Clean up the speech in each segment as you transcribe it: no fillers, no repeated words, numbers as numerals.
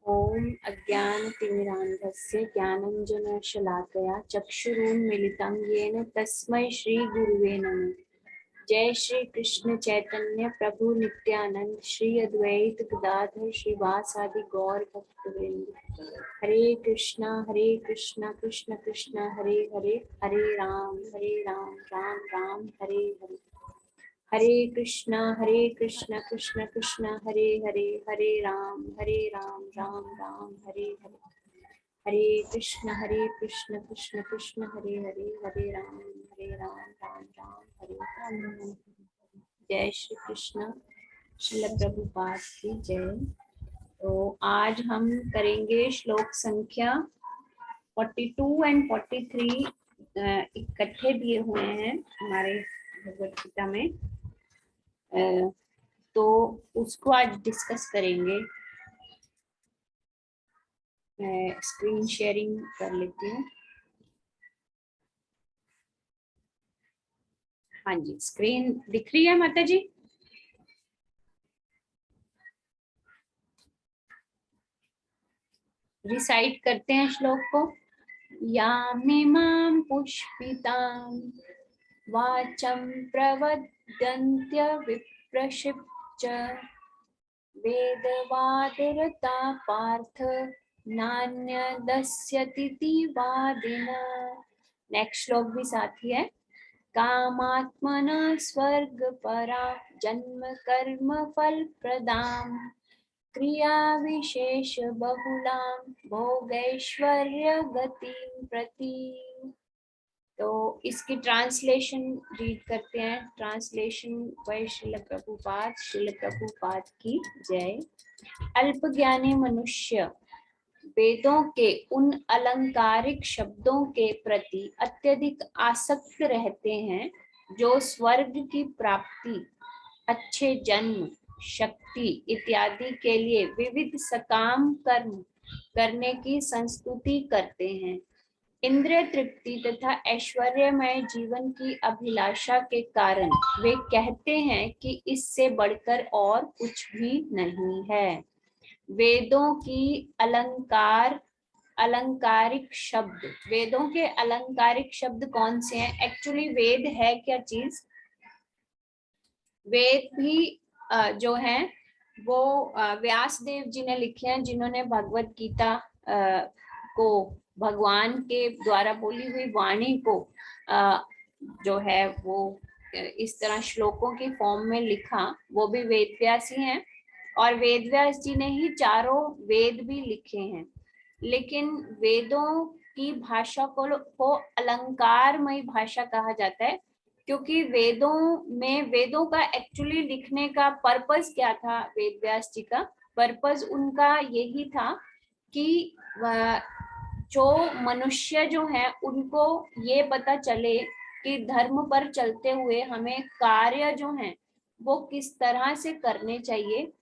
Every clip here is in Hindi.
ओम अज्ञानतिमिरान्धस्य ज्ञानाञ्जनशलाकया चक्षुरुन्मीलितं येन तस्मै श्रीगुरुवे नमः। जय श्री कृष्ण चैतन्य प्रभु नित्यानंद श्री अद्वैत गदाधर श्रीवासादि गौर भक्तवृंद। हरे कृष्णा कृष्ण कृष्ण हरे हरे, हरे राम राम राम हरे हरे। हरे कृष्णा कृष्ण कृष्ण हरे हरे, हरे राम राम राम हरे हरे। हरे कृष्ण कृष्ण कृष्ण हरे हरे, हरे राम राम राम हरे हरे। जय श्री कृष्ण। श्रील प्रभुपाद की जय। तो आज हम करेंगे श्लोक संख्या 42 एंड 43 इकट्ठे दिए हुए हैं हमारे भगवत गीता में, तो उसको आज डिस्कस करेंगे। मैं स्क्रीन शेयरिंग कर लेती हूँ। हाँ जी, स्क्रीन दिख रही है माता जी? रिसाइट करते हैं श्लोक को। यामिमां पुष्पितां वाचं प्रवदन्त्य विप्रशिप्च वेदवादरता पार्थ नान्यदस्यतीति वादिना। नेक्स्ट श्लोक भी साथ ही है। कामात्मना स्वर्ग परा जन्म कर्म फल प्रदाम क्रिया विशेष बहुलां भोगैश्वर्य गतिं प्रति। तो इसकी ट्रांसलेशन रीड करते हैं। ट्रांसलेशन बाय श्रील प्रभुपाद की जय। अल्पज्ञानी मनुष्य वेदों के उन अलंकारिक शब्दों के प्रति अत्यधिक आसक्त रहते हैं जो स्वर्ग की प्राप्ति, अच्छे जन्म, शक्ति इत्यादि के लिए विविध सकाम कर्म करने की संस्तुति करते हैं। इंद्रिय तृप्ति तथा ऐश्वर्यमय जीवन की अभिलाषा के कारण वे कहते हैं कि इससे बढ़कर और कुछ भी नहीं है। वेदों की अलंकारिक शब्द, वेदों के अलंकारिक शब्द कौन से हैं? एक्चुअली वेद है क्या चीज? वेद भी जो हैं वो व्यास देव जी ने लिखे हैं, जिन्होंने भगवत गीता को भगवान के द्वारा बोली हुई वाणी को जो है वो इस तरह श्लोकों की फॉर्म में लिखा, वो भी वेद व्यास ही हैं। और वेद व्यास जी ने ही चारों वेद भी लिखे हैं। लेकिन वेदों की भाषा को अलंकारमयी भाषा कहा जाता है, क्योंकि वेदों का एक्चुअली लिखने का पर्पस क्या था? वेद व्यास जी का पर्पस उनका यही था कि जो मनुष्य जो है उनको ये पता चले कि धर्म पर चलते हुए हमें कार्य जो हैं वो किस तरह से करने चाहिए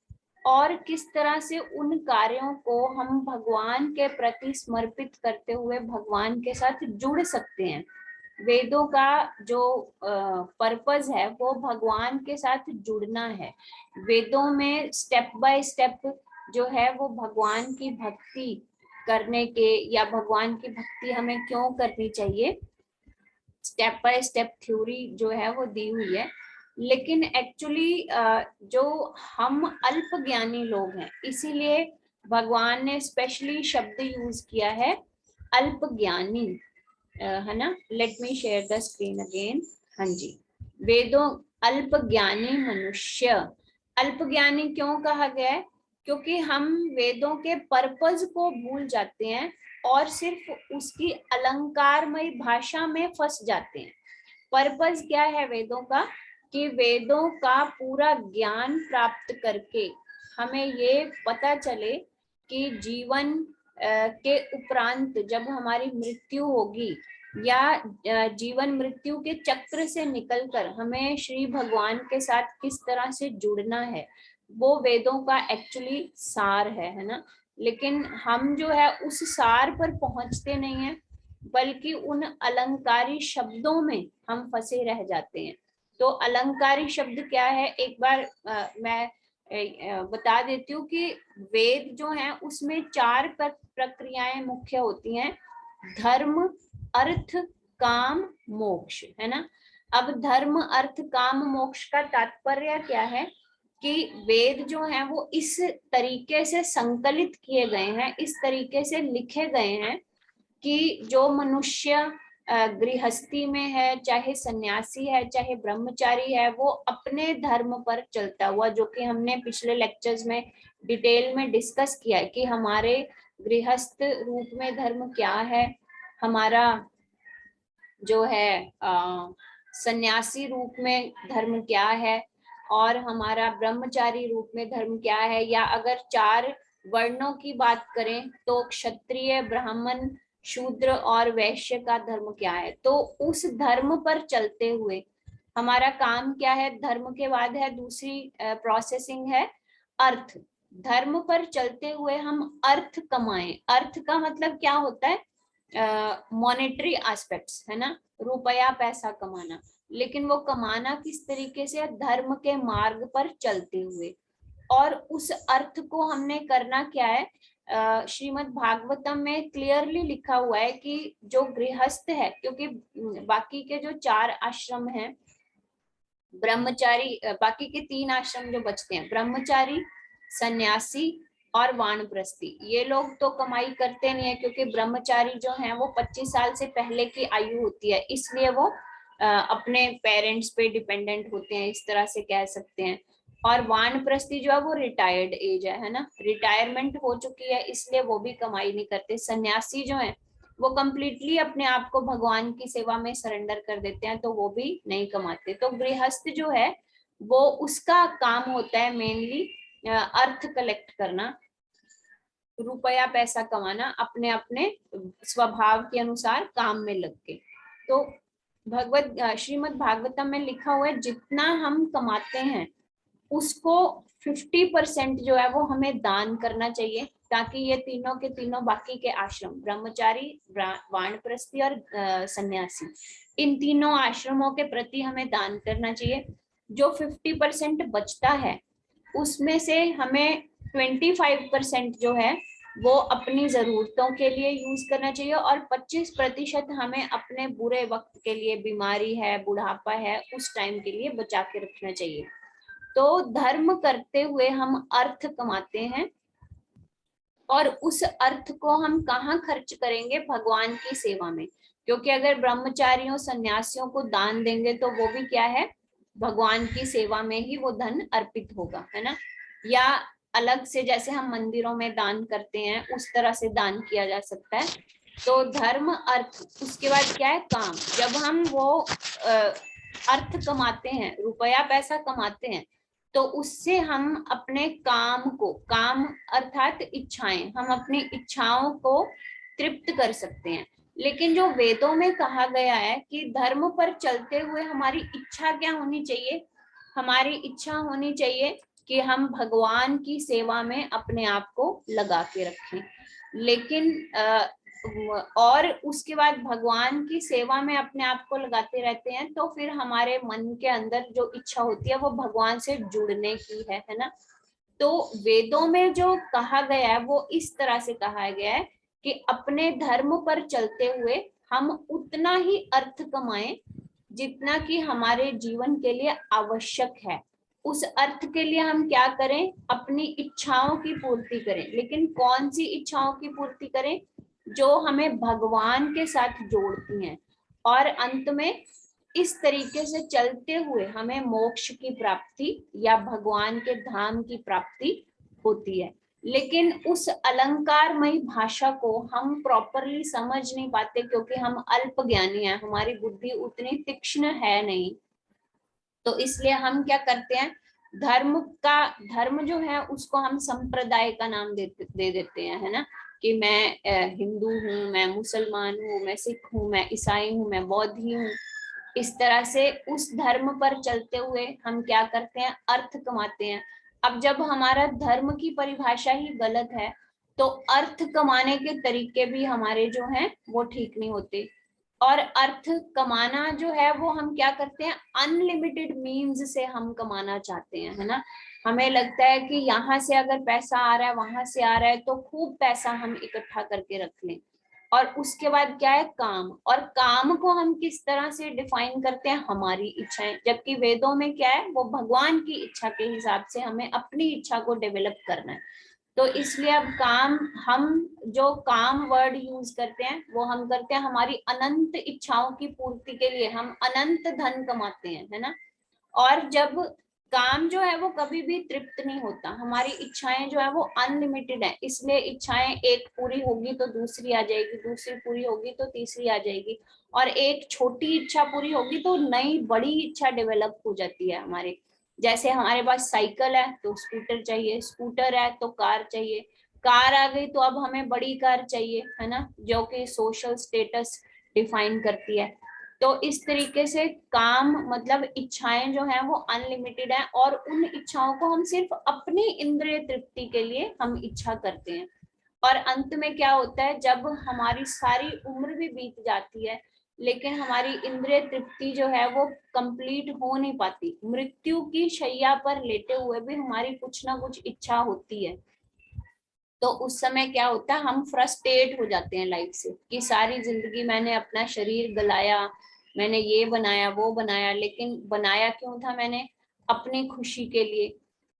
और किस तरह से उन कार्यों को हम भगवान के प्रति समर्पित करते हुए भगवान के साथ जुड़ सकते हैं। वेदों का जो पर्पस है वो भगवान के साथ जुड़ना है। वेदों में स्टेप बाय स्टेप जो है वो भगवान की भक्ति करने के, या भगवान की भक्ति हमें क्यों करनी चाहिए, स्टेप बाय स्टेप थ्योरी जो है वो दी हुई है। लेकिन एक्चुअली जो हम अल्प ज्ञानी लोग हैं, इसीलिए भगवान ने स्पेशली शब्द यूज किया है अल्प ज्ञानी, है ना। Let me share the screen again. हाँ जी, वेदों अल्प ज्ञानी मनुष्य, अल्प ज्ञानी क्यों कहा गया है? क्योंकि हम वेदों के पर्पस को भूल जाते हैं और सिर्फ उसकी अलंकारमय भाषा में फंस जाते हैं। पर्पस क्या है वेदों का? कि वेदों का पूरा ज्ञान प्राप्त करके हमें ये पता चले कि जीवन के उपरांत जब हमारी मृत्यु होगी, या जीवन मृत्यु के चक्र से निकलकर हमें श्री भगवान के साथ किस तरह से जुड़ना है, वो वेदों का एक्चुअली सार है ना। लेकिन हम जो है उस सार पर पहुंचते नहीं हैं, बल्कि उन अलंकारी शब्दों में हम फंसे रह जाते हैं। तो अलंकारी शब्द क्या है? एक बार मैं बता देती हूँ कि वेद जो है उसमें 4 प्रक्रियाएं मुख्य होती हैं, धर्म, अर्थ, काम, मोक्ष, है ना। अब धर्म, अर्थ, काम, मोक्ष का तात्पर्य क्या है कि वेद जो है वो इस तरीके से संकलित किए गए हैं, इस तरीके से लिखे गए हैं कि जो मनुष्य गृहस्थी में है, चाहे सन्यासी है, चाहे ब्रह्मचारी है, वो अपने धर्म पर चलता हुआ, जो कि हमने पिछले लेक्चर्स में डिटेल में डिस्कस किया है कि हमारे गृहस्थ रूप में धर्म क्या है, हमारा जो है सन्यासी रूप में धर्म क्या है, और हमारा ब्रह्मचारी रूप में धर्म क्या है, या अगर 4 वर्णों की बात करें तो क्षत्रिय, ब्राह्मण, शूद्र और वैश्य का धर्म क्या है। तो उस धर्म पर चलते हुए हमारा काम क्या है, धर्म के बाद है दूसरी प्रोसेसिंग है अर्थ। धर्म पर चलते हुए हम अर्थ कमाएं। अर्थ का मतलब क्या होता है, मॉनेटरी एस्पेक्ट्स, है ना, रुपया पैसा कमाना। लेकिन वो कमाना किस तरीके से, धर्म के मार्ग पर चलते हुए। और उस अर्थ को हमने करना क्या है, श्रीमद् भागवतम में क्लियरली लिखा हुआ है कि जो गृहस्थ है, क्योंकि बाकी के जो 4 आश्रम हैं, ब्रह्मचारी, बाकी के 3 आश्रम जो बचते हैं, ब्रह्मचारी, सन्यासी और वानप्रस्थी, ये लोग तो कमाई करते नहीं है, क्योंकि ब्रह्मचारी जो हैं वो 25 साल से पहले की आयु होती है, इसलिए वो अपने पेरेंट्स पे डिपेंडेंट होते हैं, इस तरह से कह सकते हैं। और वानप्रस्थी जो है वो रिटायर्ड एज है ना, रिटायरमेंट हो चुकी है, इसलिए वो भी कमाई नहीं करते। सन्यासी जो है वो कंप्लीटली अपने आप को भगवान की सेवा में सरेंडर कर देते हैं, तो वो भी नहीं कमाते। तो गृहस्थ जो है वो उसका काम होता है मेनली अर्थ कलेक्ट करना, रुपया पैसा कमाना, अपने अपने स्वभाव के अनुसार काम में लग के। तो श्रीमद् भागवतम में लिखा हुआ है जितना हम कमाते हैं उसको 50% जो है वो हमें दान करना चाहिए, ताकि ये तीनों के तीनों बाकी के आश्रम, ब्रह्मचारी, वानप्रस्थी और सन्यासी, इन तीनों आश्रमों के प्रति हमें दान करना चाहिए। जो 50% बचता है उसमें से हमें 25% जो है वो अपनी जरूरतों के लिए यूज करना चाहिए, और 25% हमें अपने बुरे वक्त के लिए, बीमारी है, बुढ़ापा है, उस टाइम के लिए बचा के रखना चाहिए। तो धर्म करते हुए हम अर्थ कमाते हैं, और उस अर्थ को हम कहाँ खर्च करेंगे, भगवान की सेवा में। क्योंकि अगर ब्रह्मचारियों, सन्यासियों को दान देंगे तो वो भी क्या है, भगवान की सेवा में ही वो धन अर्पित होगा, है ना। या अलग से जैसे हम मंदिरों में दान करते हैं उस तरह से दान किया जा सकता है। तो धर्म, अर्थ, उसके बाद क्या है, काम। जब हम वो अर्थ कमाते हैं, रुपया पैसा कमाते हैं, तो उससे हम अपने काम को, काम अर्थात इच्छाएं, हम अपनी इच्छाओं को तृप्त कर सकते हैं। लेकिन जो वेदों में कहा गया है कि धर्म पर चलते हुए हमारी इच्छा क्या होनी चाहिए, हमारी इच्छा होनी चाहिए कि हम भगवान की सेवा में अपने आप को लगा के रखें। लेकिन और उसके बाद भगवान की सेवा में अपने आप को लगाते रहते हैं, तो फिर हमारे मन के अंदर जो इच्छा होती है वो भगवान से जुड़ने की है ना। तो वेदों में जो कहा गया है वो इस तरह से कहा गया है कि अपने धर्म पर चलते हुए हम उतना ही अर्थ कमाएं जितना कि हमारे जीवन के लिए आवश्यक है। उस अर्थ के लिए हम क्या करें, अपनी इच्छाओं की पूर्ति करें। लेकिन कौन सी इच्छाओं की पूर्ति करें, जो हमें भगवान के साथ जोड़ती हैं, और अंत में इस तरीके से चलते हुए हमें मोक्ष की प्राप्ति या भगवान के धाम की प्राप्ति होती है। लेकिन उस अलंकारमयी भाषा को हम प्रॉपरली समझ नहीं पाते, क्योंकि हम अल्प ज्ञानी हैं, हमारी बुद्धि उतनी तीक्ष्ण है नहीं। तो इसलिए हम क्या करते हैं, धर्म जो है उसको हम संप्रदाय का नाम दे देते हैं, है ना, कि मैं हिंदू हूँ, मैं मुसलमान हूँ, मैं सिख हूँ, मैं ईसाई हूँ, मैं बौद्धी हूँ। इस तरह से उस धर्म पर चलते हुए हम क्या करते हैं, अर्थ कमाते हैं। अब जब हमारा धर्म की परिभाषा ही गलत है, तो अर्थ कमाने के तरीके भी हमारे जो हैं वो ठीक नहीं होते। और अर्थ कमाना जो है वो हम क्या करते हैं, अनलिमिटेड मीन्स से हम कमाना चाहते हैं, है ना। हमें लगता है कि यहाँ से अगर पैसा आ रहा है, वहां से आ रहा है, तो खूब पैसा हम इकट्ठा करके रख लें। और उसके बाद क्या है, काम। और काम को हम किस तरह से डिफाइन करते हैं, हमारी इच्छाएं। जबकि वेदों में क्या है, वो भगवान की इच्छा के हिसाब से हमें अपनी इच्छा को डेवलप करना है। तो इसलिए अब काम, हम जो काम वर्ड यूज करते हैं वो हम करते हैं हमारी अनंत इच्छाओं की पूर्ति के लिए। हम अनंत धन कमाते हैं, है ना। और जब काम जो है वो कभी भी तृप्त नहीं होता, हमारी इच्छाएं जो है वो अनलिमिटेड है। इसलिए इच्छाएं एक पूरी होगी तो दूसरी आ जाएगी, दूसरी पूरी होगी तो तीसरी आ जाएगी, और एक छोटी इच्छा पूरी होगी तो नई बड़ी इच्छा डेवलप हो जाती है हमारे। जैसे हमारे पास साइकिल है तो स्कूटर चाहिए, स्कूटर है तो कार चाहिए, कार आ गई तो अब हमें बड़ी कार चाहिए, है ना, जो कि सोशल स्टेटस डिफाइन करती है। तो इस तरीके से काम मतलब इच्छाएं जो है वो अनलिमिटेड है, और उन इच्छाओं को हम सिर्फ अपनी इंद्रिय तृप्ति के लिए हम इच्छा करते हैं। और अंत में क्या होता है, जब हमारी सारी उम्र भी बीत जाती है लेकिन हमारी इंद्रिय तृप्ति जो है वो कंप्लीट हो नहीं पाती, मृत्यु की शैया पर लेटे हुए भी हमारी कुछ ना कुछ इच्छा होती है। तो उस समय क्या होता है, हम फ्रस्ट्रेट हो जाते हैं लाइफ से कि सारी जिंदगी मैंने अपना शरीर गलाया, मैंने ये बनाया वो बनाया, लेकिन बनाया क्यों था मैंने, अपनी खुशी के लिए,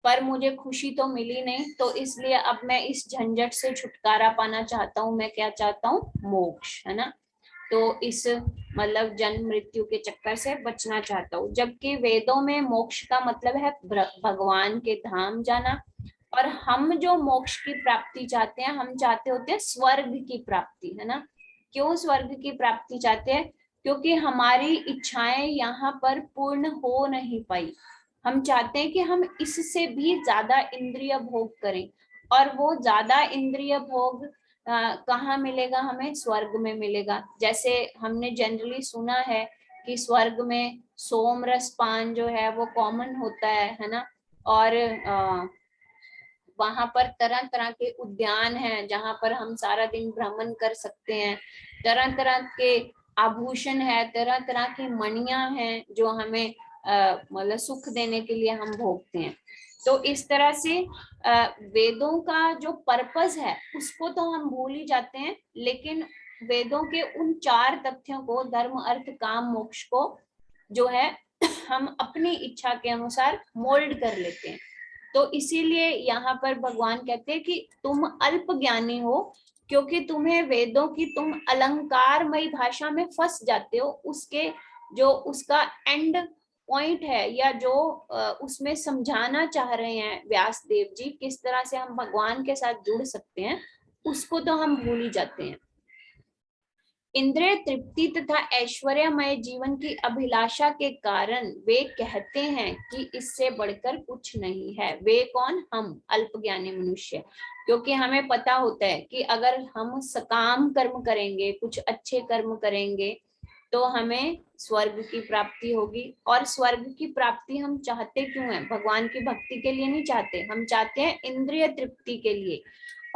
पर मुझे खुशी तो मिली नहीं। तो इसलिए अब मैं इस झंझट से छुटकारा पाना चाहता हूँ, मैं क्या चाहता हूँ, मोक्ष, है ना। तो इस मतलब जन्म मृत्यु के चक्कर से बचना चाहता हूँ। जबकि वेदों में मोक्ष का मतलब है भगवान के धाम जाना। और हम जो मोक्ष की प्राप्ति चाहते हैं, हम चाहते होते हैं स्वर्ग की प्राप्ति, है ना। क्यों स्वर्ग की प्राप्ति चाहते हैं, क्योंकि हमारी इच्छाएं यहाँ पर पूर्ण हो नहीं पाई। हम चाहते हैं कि हम इससे भी ज्यादा इंद्रिय भोग करें, और वो ज्यादा इंद्रिय भोग कहाँ मिलेगा, हमें स्वर्ग में मिलेगा। जैसे हमने जनरली सुना है कि स्वर्ग में सोम रस पान जो है वो कॉमन होता है ना। और वहां पर तरह तरह के उद्यान हैं जहां पर हम सारा दिन भ्रमण कर सकते हैं। तरह तरह के आभूषण है, तरह तरह की मणियां हैं जो हमें मतलब सुख देने के लिए हम भोगते हैं। तो इस तरह से वेदों का जो पर्पस है उसको तो हम भूल ही जाते हैं, लेकिन वेदों के उन 4 तथ्यों को, धर्म अर्थ काम मोक्ष को जो है हम अपनी इच्छा के अनुसार मोल्ड कर लेते हैं। तो इसीलिए यहाँ पर भगवान कहते हैं कि तुम अल्प ज्ञानी हो, क्योंकि तुम्हें वेदों की, तुम अलंकारमयी भाषा में फंस जाते हो। उसके जो उसका एंड पॉइंट है, या जो उसमें समझाना चाह रहे हैं व्यास देव जी, किस तरह से हम भगवान के साथ जुड़ सकते हैं, उसको तो हम भूल ही जाते हैं। इंद्रिय तृप्ति तथा ऐश्वर्यमय जीवन की अभिलाषा के कारण वे कहते हैं कि इससे बढ़कर कुछ नहीं है। वे कौन, हम अल्पज्ञानी मनुष्य। क्योंकि हमें पता होता है कि अगर हम सकाम कर्म करेंगे, कुछ अच्छे कर्म करेंगे, तो हमें स्वर्ग की प्राप्ति होगी। और स्वर्ग की प्राप्ति हम चाहते क्यों हैं, भगवान की भक्ति के लिए नहीं चाहते, हम चाहते हैं इंद्रिय तृप्ति के लिए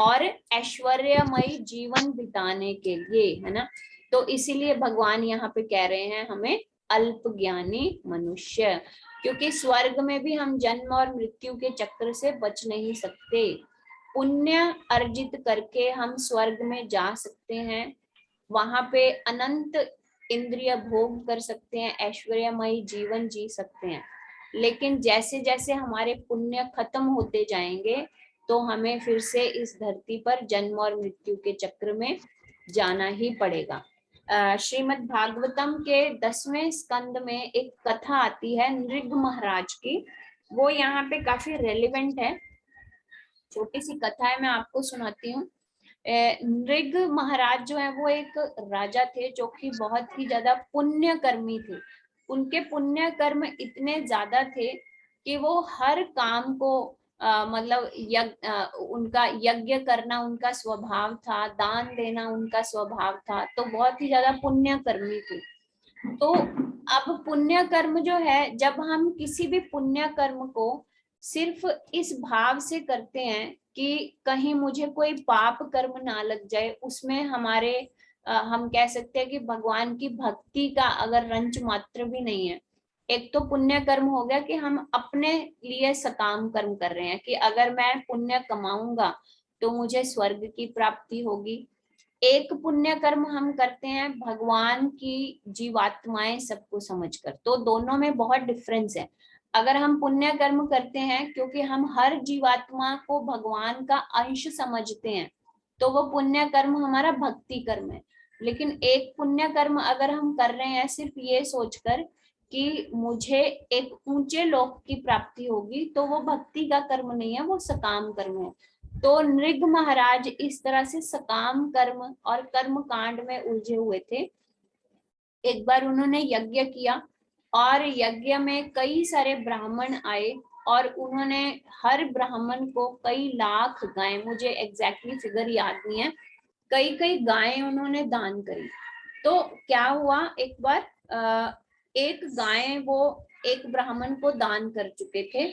और ऐश्वर्यमयी जीवन बिताने के लिए, है ना। तो इसीलिए भगवान यहाँ पे कह रहे हैं हमें अल्प ज्ञानी मनुष्य, क्योंकि स्वर्ग में भी हम जन्म और मृत्यु के चक्र से बच नहीं सकते। पुण्य अर्जित करके हम स्वर्ग में जा सकते हैं, वहां पे अनंत इंद्रिय भोग कर सकते हैं, ऐश्वर्यमयी जीवन जी सकते हैं। लेकिन जैसे जैसे हमारे पुण्य खत्म होते जाएंगे तो हमें फिर से इस धरती पर जन्म और मृत्यु के चक्र में जाना ही पड़ेगा। श्रीमद् भागवतम के 10वें स्कंद में एक कथा आती है नृग महाराज की, वो यहाँ पे काफी रेलिवेंट है। छोटी सी कथा है, मैं आपको सुनाती हूँ। नृग महाराज जो है वो एक राजा थे जो कि बहुत ही ज्यादा पुण्य कर्मी थे। उनके पुण्य कर्म इतने ज्यादा थे कि वो हर काम को मतलब उनका यज्ञ करना उनका स्वभाव था, दान देना उनका स्वभाव था, तो बहुत ही ज्यादा पुण्य कर्मी थे। तो अब पुण्य कर्म जो है, जब हम किसी भी पुण्य कर्म को सिर्फ इस भाव से करते हैं कि कहीं मुझे कोई पाप कर्म ना लग जाए, उसमें हम कह सकते हैं कि भगवान की भक्ति का अगर रंच मात्र भी नहीं है, एक तो पुण्य कर्म हो गया कि हम अपने लिए सकाम कर्म कर रहे हैं कि अगर मैं पुण्य कमाऊंगा तो मुझे स्वर्ग की प्राप्ति होगी। एक पुण्य कर्म हम करते हैं भगवान की जीवात्माएं सबको समझकर, तो दोनों में बहुत डिफरेंस है। अगर हम पुण्य कर्म करते हैं क्योंकि हम हर जीवात्मा को भगवान का अंश समझते हैं, तो वो पुण्य कर्म हमारा भक्ति कर्म है। लेकिन एक पुण्य कर्म अगर हम कर रहे हैं सिर्फ ये सोचकर कि मुझे एक ऊंचे लोक की प्राप्ति होगी, तो वो भक्ति का कर्म नहीं है, वो सकाम कर्म है। तो नृग महाराज इस तरह से सकाम कर्म और कर्म कांड में उलझे हुए थे। एक बार उन्होंने यज्ञ किया और यज्ञ में कई सारे ब्राह्मण आए और उन्होंने हर ब्राह्मण को कई लाख गायें, मुझे एग्जैक्टली फिगर याद नहीं है, कई कई गायें उन्होंने दान करी। तो क्या हुआ, एक बार एक गाय वो एक ब्राह्मण को दान कर चुके थे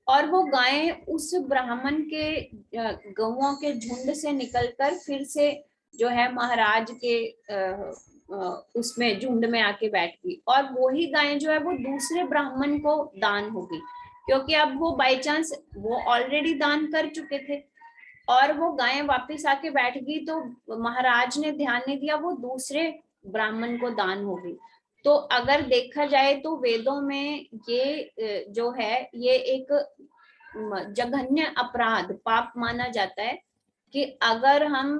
और वो गायें उस ब्राह्मण के गौओं के झुंड से निकलकर फिर से जो है महाराज के उसमें झुंड में आके बैठ गई और वही गायें जो है वो दूसरे ब्राह्मण को दान हो गई, क्योंकि अब वो बाय चांस वो ऑलरेडी दान कर चुके थे और वो गायें वापस आके बैठ गई, तो महाराज ने ध्यान नहीं दिया, वो दूसरे ब्राह्मण को दान हो गई। तो अगर देखा जाए तो वेदों में ये जो है ये एक जघन्य अपराध पाप माना जाता है कि अगर हम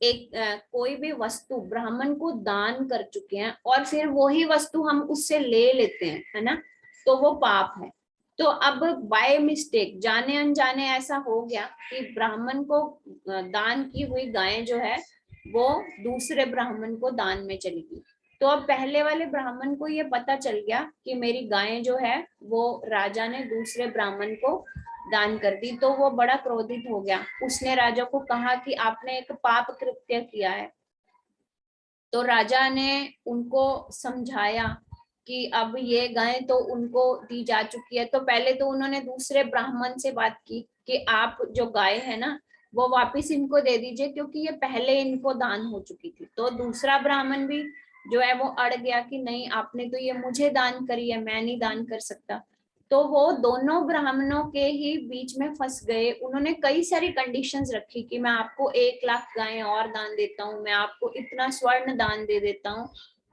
एक कोई भी वस्तु ब्राह्मण को दान कर चुके हैं और फिर वही वस्तु हम उससे ले लेते हैं, है ना, तो वो पाप है। तो अब बाय मिस्टेक जाने अनजाने ऐसा हो गया कि ब्राह्मण को दान की हुई गायें जो है वो दूसरे ब्राह्मण को दान में चली गई। तो अब पहले वाले ब्राह्मण को ये पता चल गया कि मेरी गायें जो है वो राजा ने दूसरे ब्राह्मण को दान कर दी, तो वो बड़ा क्रोधित हो गया। उसने राजा को कहा कि आपने एक पाप कृत्य किया है। तो राजा ने उनको समझाया कि अब ये गाय तो उनको दी जा चुकी है। तो पहले तो उन्होंने दूसरे ब्राह्मण से बात की कि आप जो गाय है ना वो वापस इनको दे दीजिए, क्योंकि ये पहले इनको दान हो चुकी थी। तो दूसरा ब्राह्मण भी जो है वो अड़ गया कि नहीं, आपने तो ये मुझे दान करी है, मैं नहीं दान कर सकता। तो वो दोनों ब्राह्मणों के ही बीच में फंस गए। उन्होंने कई सारी कंडीशंस रखी कि मैं आपको 1 लाख गायें और दान देता हूँ, मैं आपको इतना स्वर्ण दान दे देता हूँ,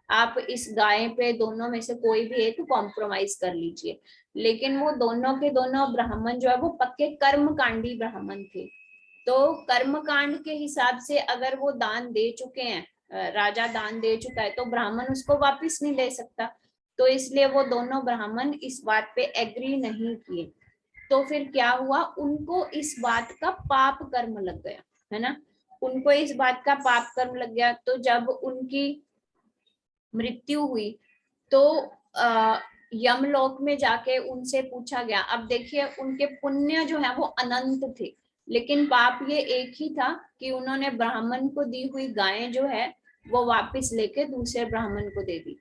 आप इस गाय पे दोनों में से कोई भी एक कॉम्प्रोमाइज कर लीजिए। लेकिन वो दोनों के दोनों ब्राह्मण जो है वो पक्के कर्मकांडी ब्राह्मण थे। तो कर्मकांड के हिसाब से अगर वो दान दे चुके हैं, राजा दान दे चुका है, तो ब्राह्मण उसको वापस नहीं दे सकता। तो इसलिए वो दोनों ब्राह्मण इस बात पे एग्री नहीं किए। तो फिर क्या हुआ, उनको इस बात का पाप कर्म लग गया, है ना, उनको इस बात का पाप कर्म लग गया। तो जब उनकी मृत्यु हुई तो यमलोक में जाके उनसे पूछा गया। अब देखिए उनके पुण्य जो है वो अनंत थे, लेकिन पाप ये एक ही था कि उन्होंने ब्राह्मण को दी हुई गायें जो है वो वापस लेके दूसरे ब्राह्मण को दे दी।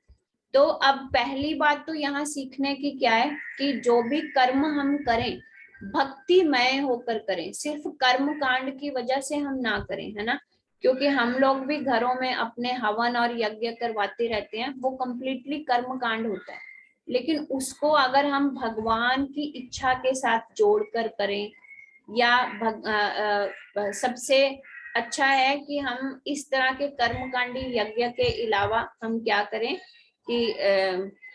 तो अब पहली बात तो यहाँ सीखने की क्या है कि जो भी कर्म हम करें भक्तिमय होकर करें, सिर्फ कर्म कांड की वजह से हम ना करें, है ना। क्योंकि हम लोग भी घरों में अपने हवन और यज्ञ करवाते रहते हैं, वो कंप्लीटली कर्म कांड होता है। लेकिन उसको अगर हम भगवान की इच्छा के साथ जोड़कर करें, या सबसे अच्छा है कि हम इस तरह के कर्मकांडी यज्ञ के अलावा हम क्या करें कि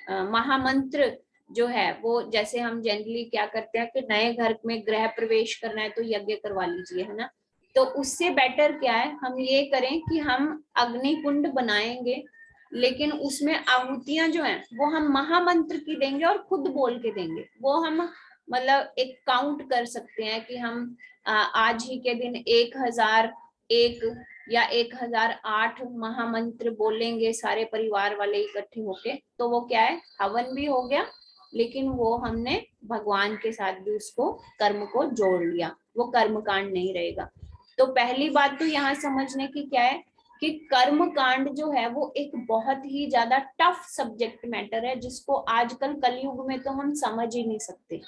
महामंत्र जो है वो, जैसे हम जनरली क्या करते हैं कि नए घर में गृह प्रवेश करना है तो यज्ञ करवा लीजिए, है ना। तो उससे बेटर क्या है, हम ये करें कि हम अग्नि कुंड बनाएंगे, लेकिन उसमें आहुतियां जो हैं वो हम महामंत्र की देंगे और खुद बोल के देंगे। वो हम मतलब एक काउंट कर सकते हैं कि हम आज ही के दिन 1001 या 1008 महामंत्र बोलेंगे सारे परिवार वाले इकट्ठे होके। तो वो क्या है, हवन भी हो गया, लेकिन वो हमने भगवान के साथ भी उसको कर्म को जोड़ लिया, वो कर्म कांड नहीं रहेगा। तो पहली बात तो यहाँ समझने की क्या है कि कर्म कांड जो है वो एक बहुत ही ज्यादा टफ सब्जेक्ट मैटर है, जिसको आजकल कलयुग में तो हम समझ ही नहीं सकते।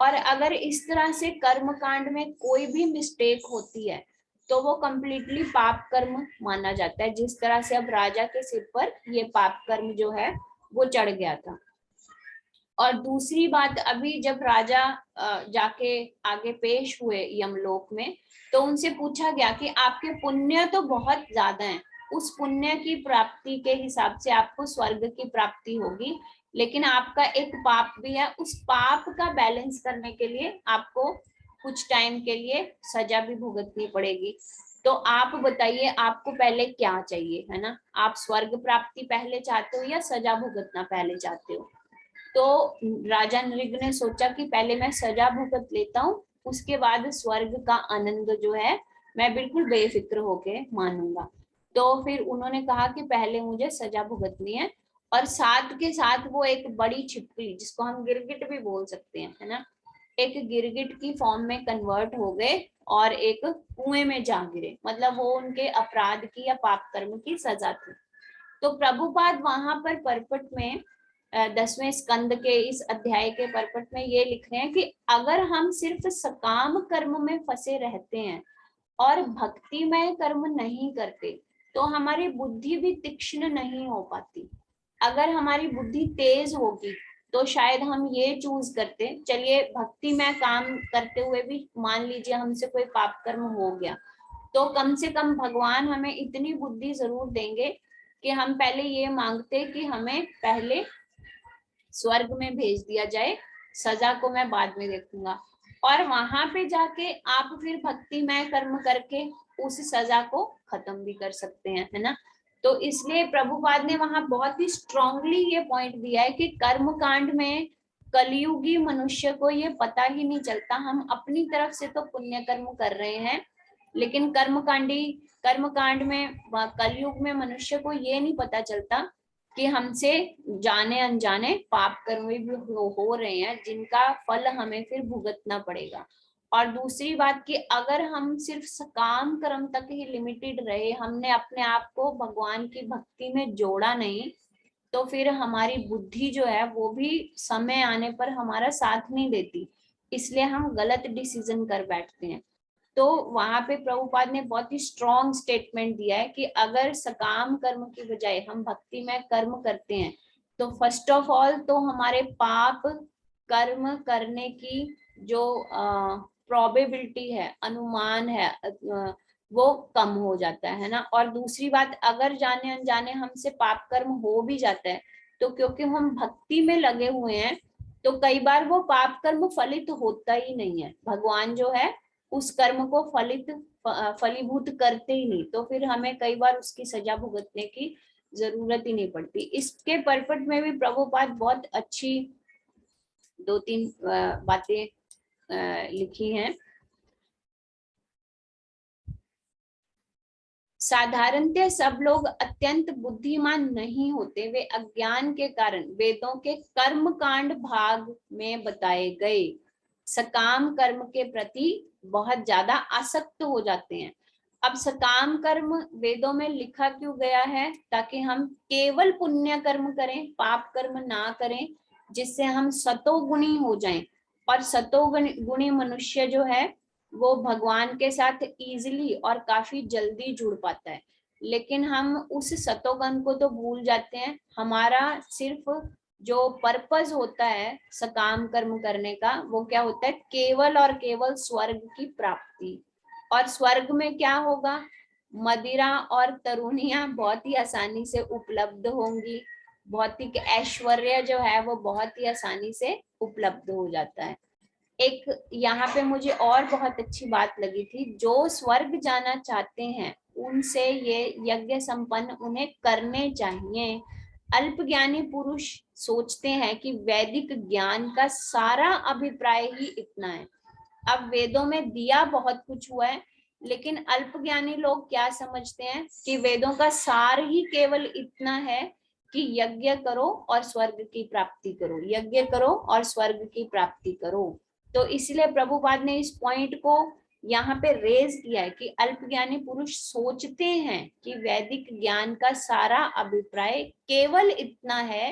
और अगर इस तरह से कर्म कांड में कोई भी मिस्टेक होती है तो वो कंप्लीटली पाप कर्म माना जाता है। जिस तरह से अब राजा के सिर पर ये पाप कर्म जो है वो चढ़ गया था। और दूसरी बात, अभी जब राजा जाके आगे पेश हुए यमलोक में, तो उनसे पूछा गया कि आपके पुण्य तो बहुत ज्यादा हैं, उस पुण्य की प्राप्ति के हिसाब से आपको स्वर्ग की प्राप्ति होगी, लेकिन आपका एक पाप भी है, उस पाप का बैलेंस करने के लिए आपको कुछ टाइम के लिए सजा भी भुगतनी पड़ेगी। तो आप बताइए, आपको पहले क्या चाहिए, है ना? आप स्वर्ग प्राप्ति पहले चाहते हो या सजा भुगतना पहले चाहते हो? तो राजा नृग ने सोचा कि पहले मैं सजा भुगत लेता हूँ, उसके बाद स्वर्ग का आनंद जो है मैं बिल्कुल बेफिक्र होके मानूंगा। तो फिर उन्होंने कहा कि पहले मुझे सजा भुगतनी है, और साथ के साथ वो एक बड़ी छिपकली, जिसको हम गिरगिट भी बोल सकते हैं, है ना, एक गिरगिट की फॉर्म में कन्वर्ट हो गए और एक कुएं में जा गिरे, मतलब वो उनके अपराध की या पाप कर्म की सजा थी। तो प्रभुपाद वहां पर परपट में 10वें स्कंद के इस अध्याय के परपट में ये लिख रहे हैं कि अगर हम सिर्फ सकाम कर्म में फंसे रहते हैं और भक्तिमय कर्म नहीं करते, तो हमारी बुद्धि भी तीक्ष्ण नहीं हो पाती। अगर हमारी बुद्धि तेज होगी तो शायद हम ये चूज करते, चलिए भक्ति में काम करते हुए भी मान लीजिए हमसे कोई पाप कर्म हो गया, तो कम से कम भगवान हमें इतनी बुद्धि जरूर देंगे कि हम पहले ये मांगते कि हमें पहले स्वर्ग में भेज दिया जाए, सजा को मैं बाद में देखूंगा। और वहां पे जाके आप फिर भक्तिमय कर्म करके उस सजा को खत्म भी कर सकते हैं, है ना। तो इसलिए प्रभुपाद ने वहां बहुत ही स्ट्रांगली ये पॉइंट दिया है कि कर्म कांड में कलयुगी मनुष्य को ये पता ही नहीं चलता, हम अपनी तरफ से तो पुण्य कर्म कर रहे हैं, लेकिन कर्म कांड में कलयुग में मनुष्य को ये नहीं पता चलता कि हमसे जाने अनजाने पाप कर्म भी हो रहे हैं, जिनका फल हमें फिर भुगतना पड़ेगा। और दूसरी बात कि अगर हम सिर्फ सकाम कर्म तक ही लिमिटेड रहे, हमने अपने आप को भगवान की भक्ति में जोड़ा नहीं, तो फिर हमारी बुद्धि जो है वो भी समय आने पर हमारा साथ नहीं देती, इसलिए हम गलत डिसीजन कर बैठते हैं। तो वहां पे प्रभुपाद ने बहुत ही स्ट्रॉन्ग स्टेटमेंट दिया है कि अगर सकाम कर्म की बजाय हम भक्ति में कर्म करते हैं, तो फर्स्ट ऑफ ऑल तो हमारे पाप कर्म करने की जो प्रोबेबिलिटी है, अनुमान है, वो कम हो जाता है ना। और दूसरी बात, अगर जाने अनजाने हमसे पाप कर्म हो भी जाता है, तो क्योंकि हम भक्ति में लगे हुए हैं, तो कई बार वो पाप कर्म फलित होता ही नहीं है, भगवान जो है उस कर्म को फलीभूत करते ही नहीं, तो फिर हमें कई बार उसकी सजा भुगतने की जरूरत ही नहीं पड़ती। इसके परपट में भी प्रभुपाद बहुत अच्छी 2-3 बातें लिखी हैं। साधारणतः सब लोग अत्यंत बुद्धिमान नहीं होते, वे अज्ञान के कारण वेदों के कर्म कांड भाग में बताए गए सकाम कर्म के प्रति बहुत ज्यादा आसक्त हो जाते हैं। अब सकाम कर्म वेदों में लिखा क्यों गया है? ताकि हम केवल पुण्य कर्म करें, पाप कर्म ना करें, जिससे हम सतोगुणी हो जाएं। और सतोगुणी मनुष्य जो है वो भगवान के साथ इजीली और काफी जल्दी जुड़ पाता है। लेकिन हम उस सतोगुण को तो भूल जाते हैं। हमारा सिर्फ जो पर्पस होता है सकाम कर्म करने का, वो क्या होता है? केवल और केवल स्वर्ग की प्राप्ति। और स्वर्ग में क्या होगा? मदिरा और तरुणियां बहुत ही आसानी से उपलब्ध होंगी, भौतिक ऐश्वर्य जो है वो बहुत ही आसानी से उपलब्ध हो जाता है। एक यहाँ पे मुझे और बहुत अच्छी बात लगी थी, जो स्वर्ग जाना चाहते हैं उनसे ये यज्ञ संपन्न उन्हें करने चाहिए। अल्पज्ञानी पुरुष सोचते हैं कि वैदिक ज्ञान का सारा अभिप्राय ही इतना है। अब वेदों में दिया बहुत कुछ हुआ है, लेकिन अल्पज्ञानी लोग क्या समझते हैं कि वेदों का सार ही केवल इतना है कि यज्ञ करो और स्वर्ग की प्राप्ति करो, यज्ञ करो और स्वर्ग की प्राप्ति करो। तो इसलिए प्रभुपाद ने इस पॉइंट को यहाँ पे रेज किया है कि अल्पज्ञानी पुरुष सोचते हैं कि वैदिक ज्ञान का सारा अभिप्राय केवल इतना है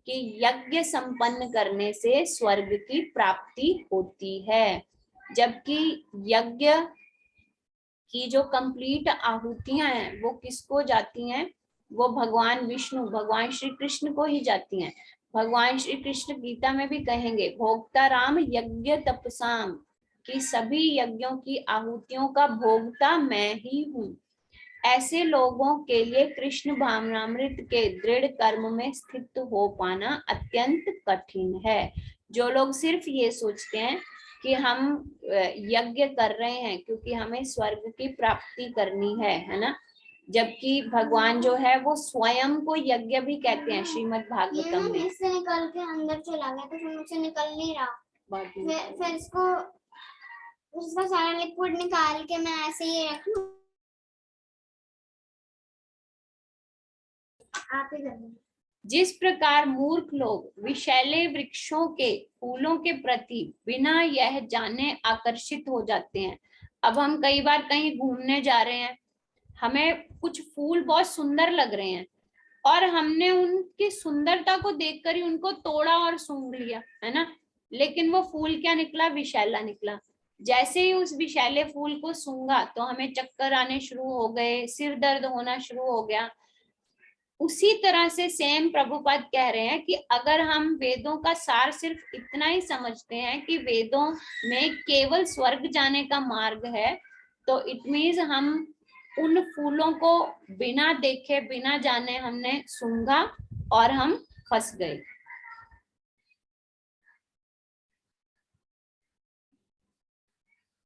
कि यज्ञ संपन्न करने से स्वर्ग की प्राप्ति होती है, जबकि यज्ञ की जो कंप्लीट आहुतियां हैं वो किसको जाती हैं? वो भगवान विष्णु, भगवान श्री कृष्ण को ही जाती हैं। भगवान श्री कृष्ण गीता में भी कहेंगे, भोक्ता राम यज्ञ तपसाम, कि सभी यज्ञों की आहुतियों का भोक्ता मैं ही हूँ। ऐसे लोगों के लिए कृष्ण भावनामृत के दृढ़ कर्म में स्थित हो पाना अत्यंत कठिन है। जो लोग सिर्फ ये सोचते हैं कि हम यज्ञ कर रहे हैं क्योंकि हमें स्वर्ग की प्राप्ति करनी है ना, जबकि भगवान जो है वो स्वयं को यज्ञ भी कहते हैं श्रीमद् भागवतम में। इससे निकल के अंदर चला गया तो फिर मुझसे निकल नहीं रहा, फिर इसका सारा लिक्विड निकाल के मैं ऐसे ही रख लूं। आप ही कर। जिस प्रकार मूर्ख लोग विषैले वृक्षों के फूलों के प्रति बिना यह जाने आकर्षित हो जाते हैं। अब हम कई बार कहीं घूमने जा रहे हैं, हमें कुछ फूल बहुत सुंदर लग रहे हैं और हमने उनकी सुंदरता को देखकर ही उनको तोड़ा और सूंघ लिया, है ना, लेकिन वो फूल क्या निकला? विषैला निकला। जैसे ही उस विषैले फूल को सूंघा तो हमें चक्कर आने शुरू हो गए, सिर दर्द होना शुरू हो गया। उसी तरह से सेम प्रभुपाद कह रहे हैं कि अगर हम वेदों का सार सिर्फ इतना ही समझते हैं कि वेदों में केवल स्वर्ग जाने का मार्ग है, तो इट मीन्स हम उन फूलों को बिना देखे बिना जाने हमने सूंघा और हम फंस गए।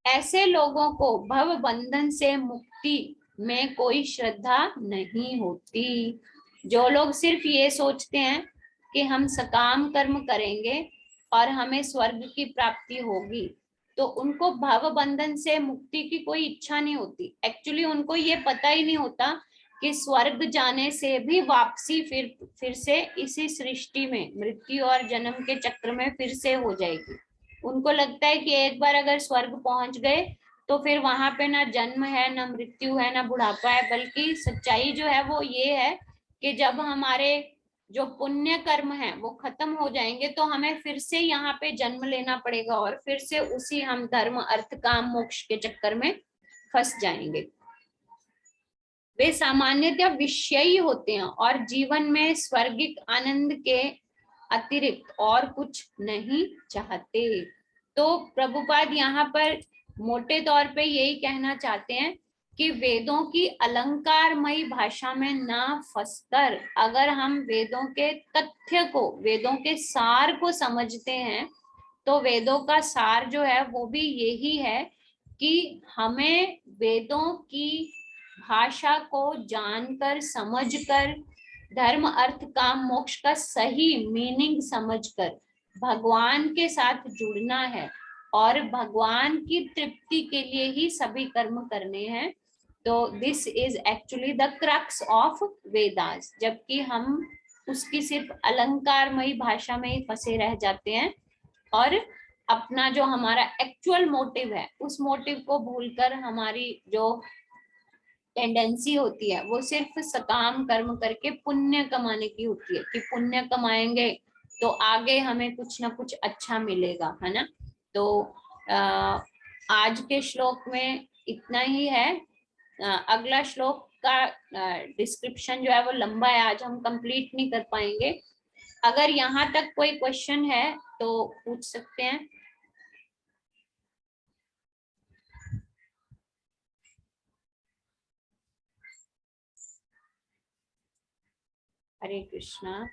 ऐसे लोगों को भव बंधन से मुक्ति में कोई श्रद्धा नहीं होती। जो लोग सिर्फ ये सोचते हैं कि हम सकाम कर्म करेंगे और हमें स्वर्ग की प्राप्ति होगी, तो उनको भव बंधन से मुक्ति की कोई इच्छा नहीं होती। एक्चुअली उनको ये पता ही नहीं होता कि स्वर्ग जाने से भी वापसी फिर से इसी सृष्टि में मृत्यु और जन्म के चक्र में फिर से हो जाएगी। उनको लगता है कि एक बार अगर स्वर्ग पहुंच गए तो फिर वहां पे ना जन्म है, ना मृत्यु है, ना बुढ़ापा है, बल्कि सच्चाई जो है वो ये है कि जब हमारे जो पुण्य कर्म है वो खत्म हो जाएंगे तो हमें फिर से यहाँ पे जन्म लेना पड़ेगा और फिर से उसी हम धर्म अर्थ काम मोक्ष के चक्कर में फंस जाएंगे। वे सामान्यतः विषयी होते हैं और जीवन में स्वर्गिक आनंद के अतिरिक्त और कुछ नहीं चाहते। तो प्रभुपाद यहाँ पर मोटे तौर पे यही कहना चाहते हैं कि वेदों की अलंकारमयी भाषा में ना फंसकर अगर हम वेदों के तथ्य को, वेदों के सार को समझते हैं, तो वेदों का सार जो है वो भी यही है कि हमें वेदों की भाषा को जानकर समझकर धर्म अर्थ काम मोक्ष का सही मीनिंग समझकर भगवान के साथ जुड़ना है और भगवान की तृप्ति के लिए ही सभी कर्म करने हैं। तो this is actually the crux of Vedas. जबकि हम उसकी सिर्फ अलंकारमयी भाषा में ही फंसे रह जाते हैं और अपना जो हमारा एक्चुअल मोटिव है उस मोटिव को भूलकर हमारी जो टेंडेंसी होती है वो सिर्फ सकाम कर्म करके पुण्य कमाने की होती है कि पुण्य कमाएंगे तो आगे हमें कुछ ना कुछ अच्छा मिलेगा, है ना। तो आज के श्लोक में इतना ही है। अगला श्लोक का डिस्क्रिप्शन जो है वो लंबा है, आज हम कंप्लीट नहीं कर पाएंगे। अगर यहाँ तक कोई क्वेश्चन है तो पूछ सकते हैं। हरे कृष्णा।